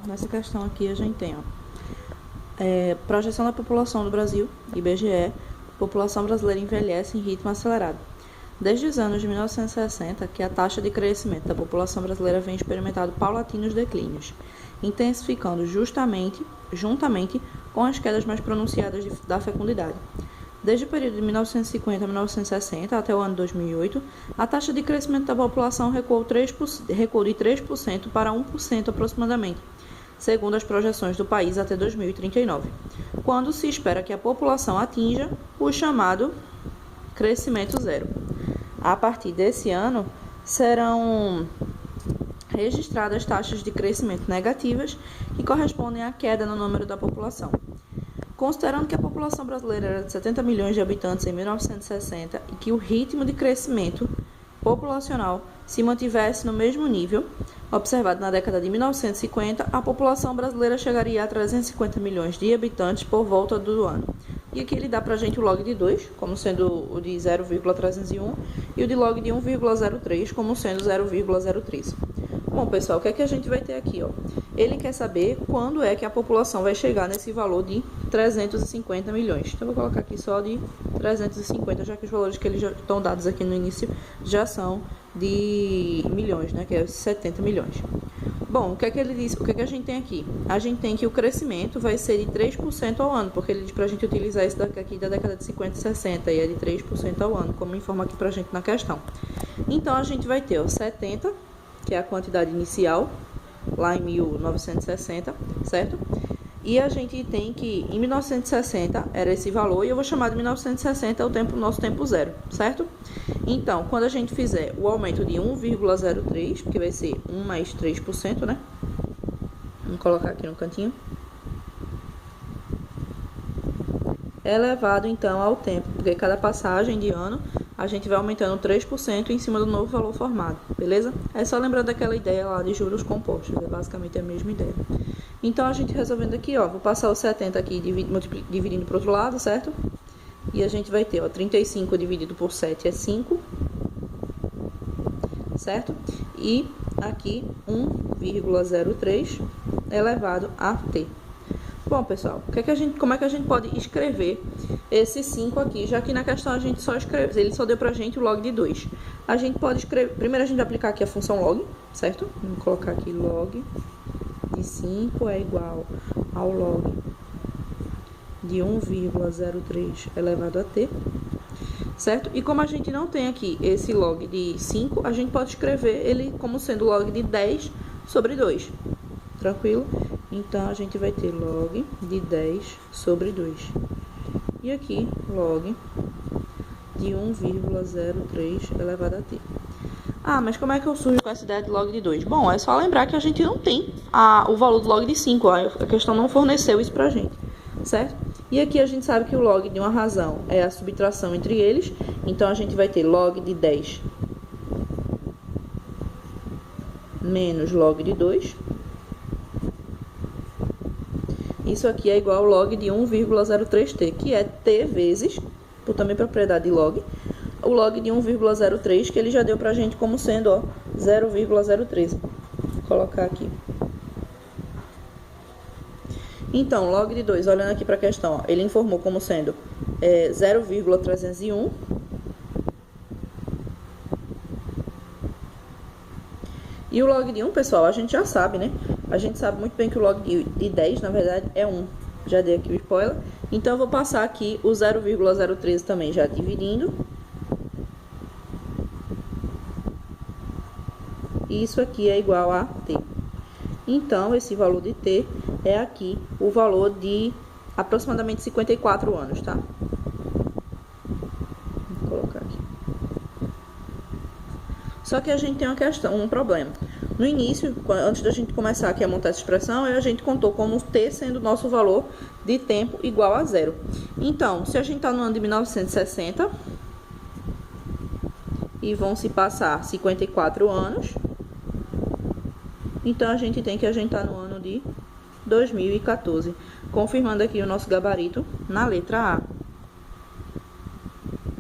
Nessa questão aqui a gente tem projeção da população do Brasil, IBGE, população brasileira envelhece em ritmo acelerado. Desde os anos de 1960, que a taxa de crescimento da população brasileira vem experimentando paulatinos declínios, intensificando juntamente com as quedas mais pronunciadas da fecundidade. Desde o período de 1950 a 1960 até o ano 2008, a taxa de crescimento da população recuou de 3% para 1% aproximadamente, segundo as projeções do país até 2039, quando se espera que a população atinja o chamado crescimento zero. A partir desse ano, serão registradas taxas de crescimento negativas que correspondem à queda no número da população. Considerando que a população brasileira era de 70 milhões de habitantes em 1960 e que o ritmo de crescimento populacional se mantivesse no mesmo nível observado na década de 1950, a população brasileira chegaria a 350 milhões de habitantes por volta do ano. E aqui ele dá para a gente o log de 2, como sendo o de 0,301, e o de log de 1,03, como sendo 0,03. Bom, pessoal, o que é que a gente vai ter aqui? Ele quer saber quando é que a população vai chegar nesse valor de 350 milhões. Então, eu vou colocar aqui só de 350, já que os valores que eles já estão dados aqui no início já são de milhões, né? Que é 70 milhões. Bom, o que é que ele diz? O que é que a gente tem aqui? A gente tem que o crescimento vai ser de 3% ao ano, porque ele diz para a gente utilizar esse daqui da década de 50 e 60, e é de 3% ao ano, como informa aqui para a gente na questão. Então, a gente vai ter 70, que é a quantidade inicial, lá em 1960, certo? E a gente tem que, em 1960, era esse valor, e eu vou chamar de 1960 o nosso tempo zero, certo? Então, quando a gente fizer o aumento de 1,03, porque vai ser 1 mais 3%, né? Vamos colocar aqui no cantinho. Elevado, então, ao tempo, porque cada passagem de ano a gente vai aumentando 3% em cima do novo valor formado, beleza? É só lembrar daquela ideia lá de juros compostos, é basicamente a mesma ideia. Então, a gente resolvendo aqui, vou passar o 70 aqui dividindo para o outro lado, certo? E a gente vai ter, 35 dividido por 7 é 5, certo? E aqui 1,03 elevado a t. Bom, pessoal, como é que a gente pode escrever esse 5 aqui, já que na questão a gente só escreve, ele só deu pra gente o log de 2. A gente pode escrever, primeiro a gente vai aplicar aqui a função log, certo? Vamos colocar aqui log de 5 é igual ao log de 1,03 elevado a t, certo? E como a gente não tem aqui esse log de 5, a gente pode escrever ele como sendo log de 10 sobre 2, tranquilo? Então, a gente vai ter log de 10 sobre 2. E aqui, log de 1,03 elevado a t. Mas como é que eu surjo com essa ideia de log de 2? Bom, é só lembrar que a gente não tem o valor do log de 5. A questão não forneceu isso pra gente, certo? E aqui a gente sabe que o log de uma razão é a subtração entre eles. Então, a gente vai ter log de 10 menos log de 2. Isso aqui é igual ao log de 1,03t, que é t vezes, por também propriedade de log, o log de 1,03, que ele já deu pra gente como sendo 0,013. Vou colocar aqui. Então, log de 2, olhando aqui para a questão, ele informou como sendo 0,301. E o log de 1, pessoal, a gente já sabe, né? A gente sabe muito bem que o log de 10, na verdade, é 1. Já dei aqui o spoiler. Então, eu vou passar aqui o 0,013 também, já dividindo. E isso aqui é igual a t. Então, esse valor de t é aqui o valor de aproximadamente 54 anos, tá? Vou colocar aqui. Só que a gente tem um problema. No início, antes da gente começar aqui a montar essa expressão, a gente contou como t sendo o nosso valor de tempo igual a zero. Então, se a gente está no ano de 1960 e vão se passar 54 anos, então a gente tem que está no ano de 2014, confirmando aqui o nosso gabarito na letra A.